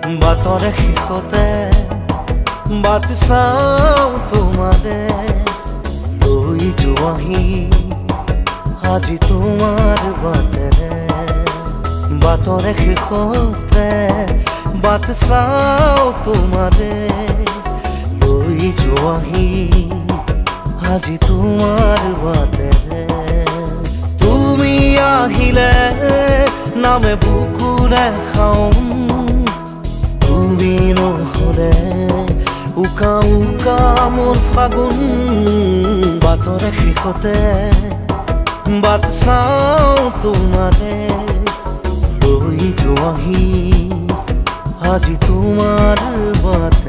বাটৰে শেষতে but চাওঁ তোমাৰে লৈ যোৱাহি আজি তোমাৰ বাটেৰে। বাটৰে শেষতে বাট চাওঁ তোমাৰে লৈ যোৱাহি আজি তোমাৰ বাটেৰে। তুমি আহিলে নামে বুকুৰে খাওঁ, তুমি নহ'লে উকা উকা মোৰ ফাগুন। বাটৰে শেষতে বাট চাওঁ তোমাৰে লৈ যোৱাহি আজি তোমাৰ বাট।